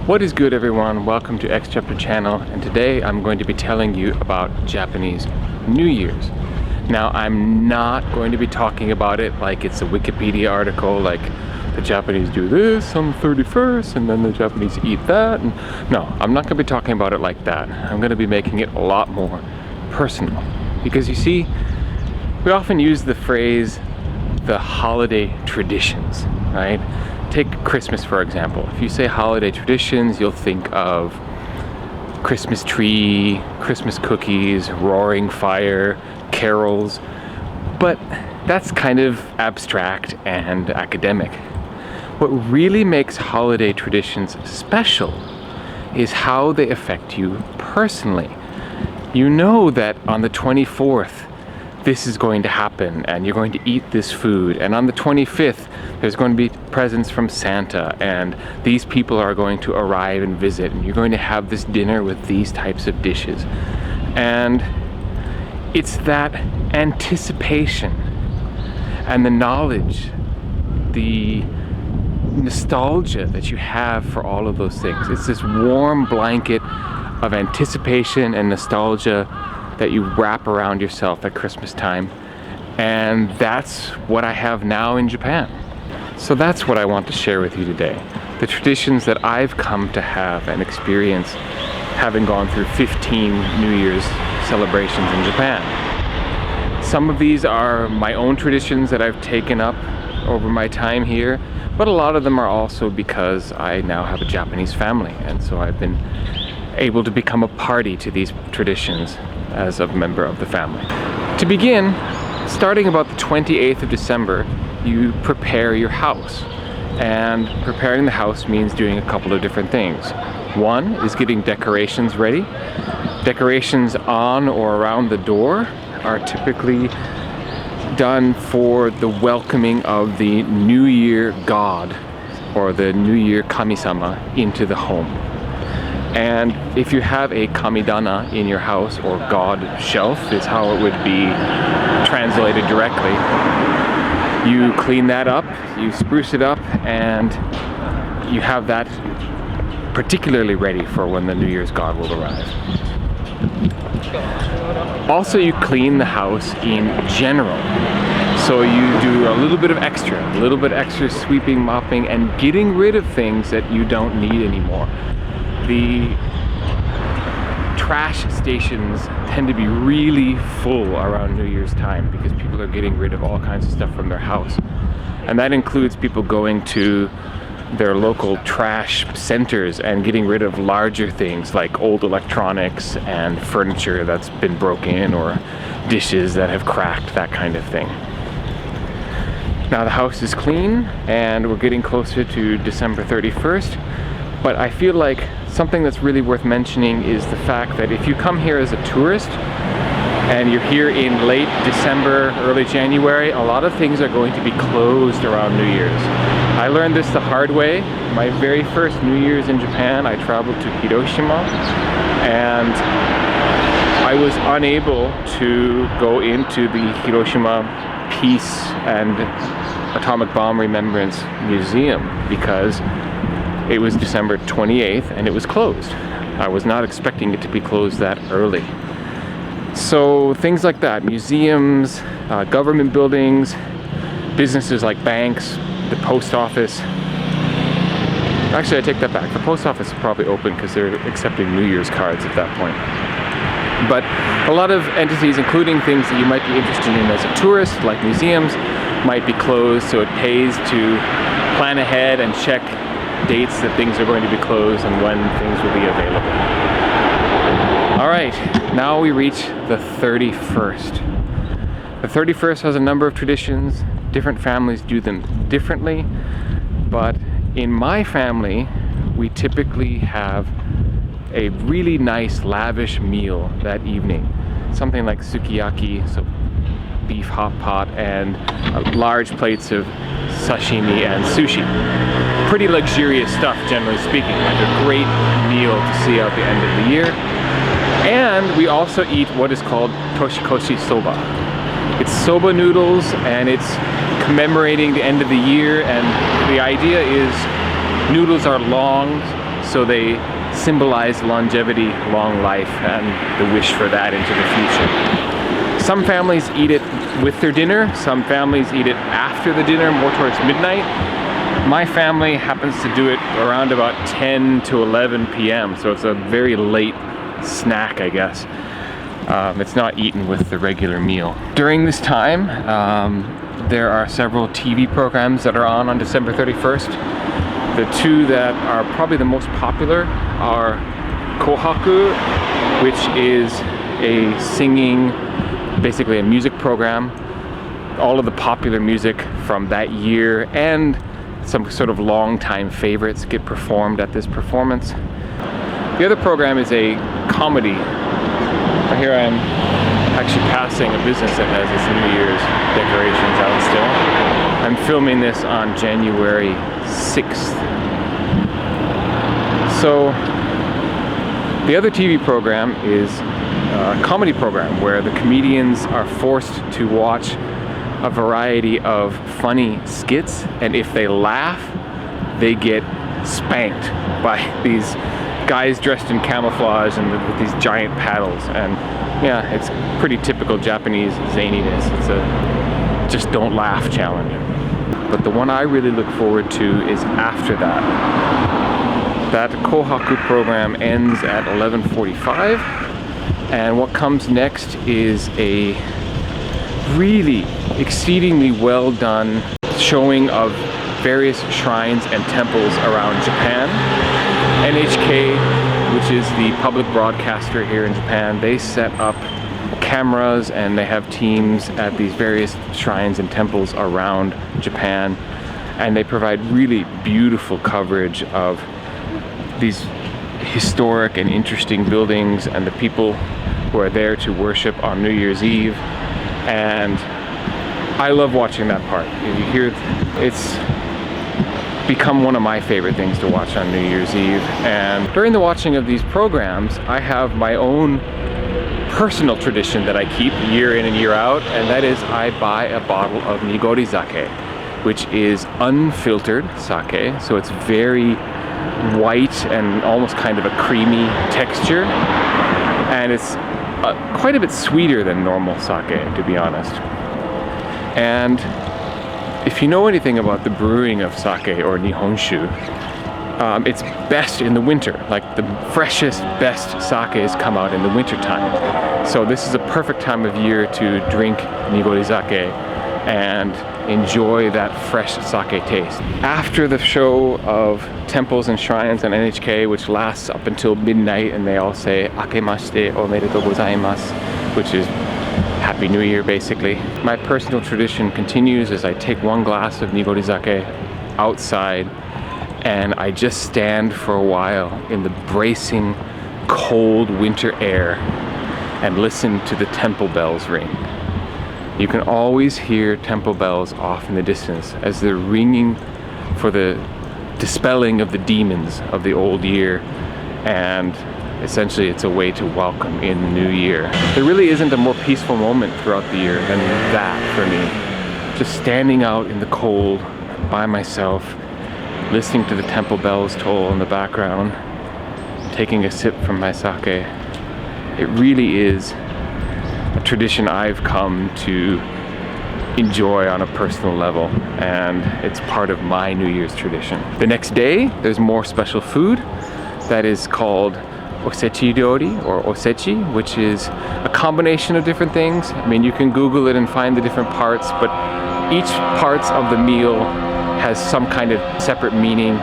What is good, everyone? Welcome to X Chapter channel, and today I'm going to be telling you about Japanese New Year's. Now, I'm not going to be talking about it like it's a Wikipedia article, like the Japanese do this on the 31st and then the Japanese eat that. And no, I'm not going to be talking about it like that. I'm going to be making it a lot more personal. Because you see, we often use the phrase, the holiday traditions, right? Take Christmas, for example. If you say holiday traditions, you'll think of Christmas tree, Christmas cookies, roaring fire, carols. But that's kind of abstract and academic. What really makes holiday traditions special is how they affect you personally. You know that on the 24th, this is going to happen and you're going to eat this food, and on the 25th there's going to be presents from Santa and these people are going to arrive and visit, and you're going to have this dinner with these types of dishes. And it's that anticipation and the knowledge, the nostalgia that you have for all of those things. It's this warm blanket of anticipation and nostalgia that you wrap around yourself at Christmas time. And that's what I have now in Japan. So that's what I want to share with you today. The traditions that I've come to have and experience having gone through 15 New Year's celebrations in Japan. Some of these are my own traditions that I've taken up over my time here, but a lot of them are also because I now have a Japanese family, and so I've been able to become a party to these traditions as a member of the family. To begin, starting about the 28th of December, you prepare your house. And preparing the house means doing a couple of different things. One is getting decorations ready. Decorations on or around the door are typically done for the welcoming of the New Year God or the New Year Kami-sama into the home. And if you have a kamidana in your house, or God shelf is how it would be translated directly, you clean that up, you spruce it up, and you have that particularly ready for when the New Year's God will arrive. Also, you clean the house in general. So you do a little bit extra sweeping, mopping, and getting rid of things that you don't need anymore. The trash stations tend to be really full around New Year's time because people are getting rid of all kinds of stuff from their house. And that includes people going to their local trash centers and getting rid of larger things like old electronics and furniture that's been broken or dishes that have cracked, that kind of thing. Now the house is clean and we're getting closer to December 31st, but I feel like something that's really worth mentioning is the fact that if you come here as a tourist and you're here in late December, early January, a lot of things are going to be closed around New Year's. I learned this the hard way. My very first New Year's in Japan, I traveled to Hiroshima, and I was unable to go into the Hiroshima Peace and Atomic Bomb Remembrance Museum because it was December 28th and it was closed. I was not expecting it to be closed that early. So things like that, museums, government buildings, businesses like banks, the post office. Actually, I take that back. The post office is probably open because they're accepting New Year's cards at that point. But a lot of entities, including things that you might be interested in as a tourist, like museums, might be closed, so it pays to plan ahead and check dates that things are going to be closed and when things will be available. All right, now we reach the 31st. The 31st has a number of traditions. Different families do them differently, but in my family, we typically have a really nice, lavish meal that evening. Something like sukiyaki, so beef hot pot, and large plates of sashimi and sushi. Pretty luxurious stuff, generally speaking, like a great meal to see out the end of the year. And we also eat what is called toshikoshi soba. It's soba noodles, and it's commemorating the end of the year, and the idea is noodles are long, so they symbolize longevity, long life, and the wish for that into the future. Some families eat it with their dinner, some families eat it after the dinner, more towards midnight. My family happens to do it around about 10 to 11 p.m., so it's a very late snack, I guess. It's not eaten with the regular meal. During this time, there are several TV programs that are on December 31st. The two that are probably the most popular are Kohaku, which is a singing, basically a music program. All of the popular music from that year and some sort of long-time favorites get performed at this performance. The other program is a comedy. Here I am actually passing a business that has its New Year's decorations out still. I'm filming this on January 6th. So the other TV program is a comedy program where the comedians are forced to watch a variety of funny skits, and if they laugh, they get spanked by these guys dressed in camouflage and with these giant paddles. And yeah, it's pretty typical Japanese zaniness. It's a just don't laugh challenge. But the one I really look forward to is after that. That Kohaku program ends at 11:45, and what comes next is a really exceedingly well done showing of various shrines and temples around Japan. NHK, which is the public broadcaster here in Japan, they set up cameras and they have teams at these various shrines and temples around Japan, and they provide really beautiful coverage of these historic and interesting buildings and the people who are there to worship on New Year's Eve. And I love watching that part. You hear, it's become one of my favorite things to watch on New Year's Eve. And during the watching of these programs, I have my own personal tradition that I keep year in and year out, and that is I buy a bottle of Nigori Sake, which is unfiltered sake, so it's very white and almost kind of a creamy texture, and it's quite a bit sweeter than normal sake, to be honest. And if you know anything about the brewing of sake or Nihonshu, it's best in the winter. Like the freshest, best sakes come out in the winter time. So this is a perfect time of year to drink Nigori Sake and enjoy that fresh sake taste. After the show of temples and shrines on NHK, which lasts up until midnight, and they all say "Akemashite omedetou gozaimasu," which is Happy New Year, basically. My personal tradition continues as I take one glass of Nigori Sake outside, and I just stand for a while in the bracing, cold winter air and listen to the temple bells ring. You can always hear temple bells off in the distance as they're ringing for the dispelling of the demons of the old year, and essentially it's a way to welcome in the new year. There really isn't a more peaceful moment throughout the year than that for me. Just standing out in the cold by myself, listening to the temple bells toll in the background, taking a sip from my sake. It really is a tradition I've come to enjoy on a personal level, and it's part of my New Year's tradition. The next day, there's more special food that is called osechi ryori, or osechi, which is a combination of different things. I mean, you can Google it and find the different parts, but each parts of the meal has some kind of separate meaning,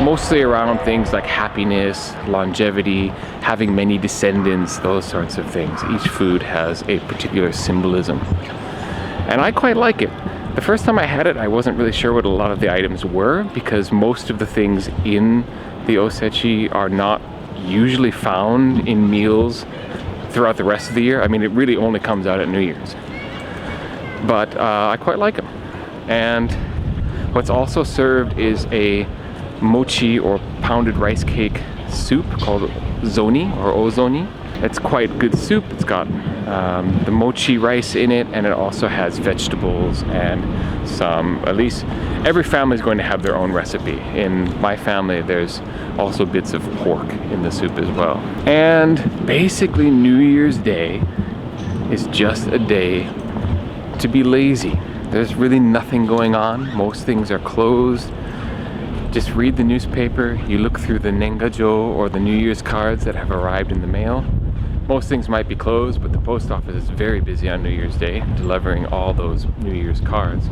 mostly around things like happiness, longevity, having many descendants, those sorts of things. Each food has a particular symbolism, and I quite like it. The first time I had it, I wasn't really sure what a lot of the items were, because most of the things in the osechi are not usually found in meals throughout the rest of the year. I mean, it really only comes out at New Year's. But I quite like them. And what's also served is a mochi, or pounded rice cake soup, called zoni or ozoni. It's quite good soup. It's got the mochi rice in it, and it also has vegetables and some, at least every family is going to have their own recipe. In my family, there's also bits of pork in the soup as well. And basically New Year's Day is just a day to be lazy. There's really nothing going on. Most things are closed. Just read the newspaper, you look through the Nengajo or the New Year's cards that have arrived in the mail. Most things might be closed, but the post office is very busy on New Year's Day, delivering all those New Year's cards.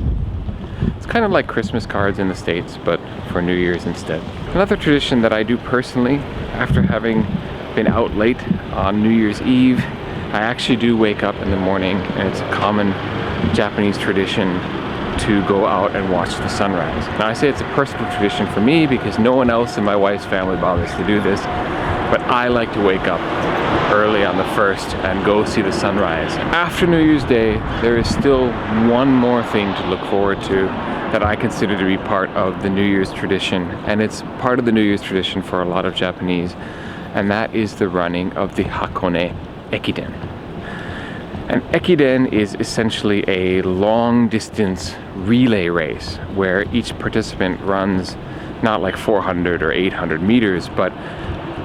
It's kind of like Christmas cards in the States, but for New Year's instead. Another tradition that I do personally, after having been out late on New Year's Eve, I actually do wake up in the morning, and it's a common Japanese tradition to go out and watch the sunrise. Now I say it's a personal tradition for me because no one else in my wife's family bothers to do this, but I like to wake up early on the 1st and go see the sunrise. After New Year's Day, there is still one more thing to look forward to that I consider to be part of the New Year's tradition, and it's part of the New Year's tradition for a lot of Japanese, and that is the running of the Hakone Ekiden. And Ekiden is essentially a long distance relay race where each participant runs not like 400 or 800 meters, but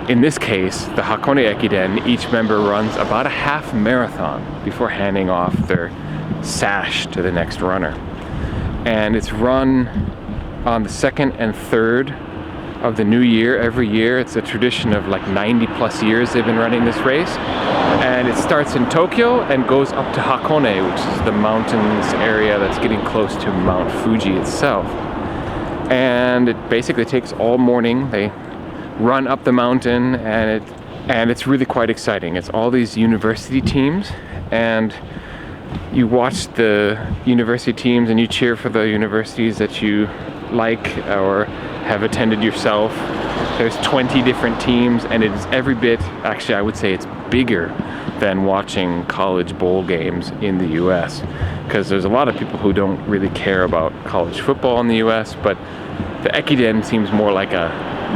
in this case, the Hakone Ekiden, each member runs about a half marathon before handing off their sash to the next runner. And it's run on the 2nd and 3rd of the new year every year. It's a tradition of like 90 plus years they've been running this race. And it starts in Tokyo and goes up to Hakone, which is the mountains area that's getting close to Mount Fuji itself. And it basically takes all morning. They run up the mountain, and it's really quite exciting. It's all these university teams, and you watch the university teams and you cheer for the universities that you like or have attended yourself. There's 20 different teams, and it's every bit, actually I would say it's bigger than watching college bowl games in the US, because there's a lot of people who don't really care about college football in the US, but the Ekiden seems more like a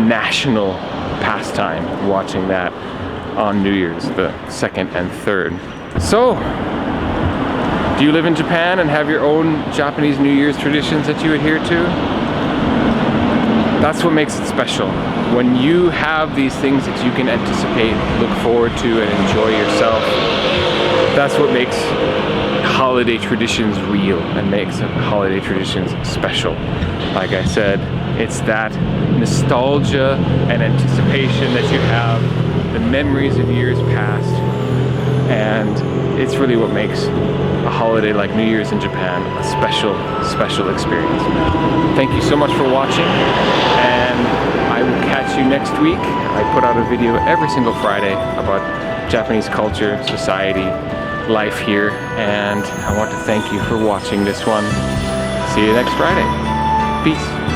national pastime, watching that on New Year's, the 2nd and 3rd. So, do you live in Japan and have your own Japanese New Year's traditions that you adhere to? That's what makes it special. When you have these things that you can anticipate, look forward to, and enjoy yourself, that's what makes holiday traditions real and makes holiday traditions special. Like I said, it's that nostalgia and anticipation that you have, the memories of years past, and it's really what makes a holiday like New Year's in Japan a special, special experience. Thank you so much for watching, and I will catch you next week. I put out a video every single Friday about Japanese culture, society, life here, and I want to thank you for watching this one. See you next Friday. Peace.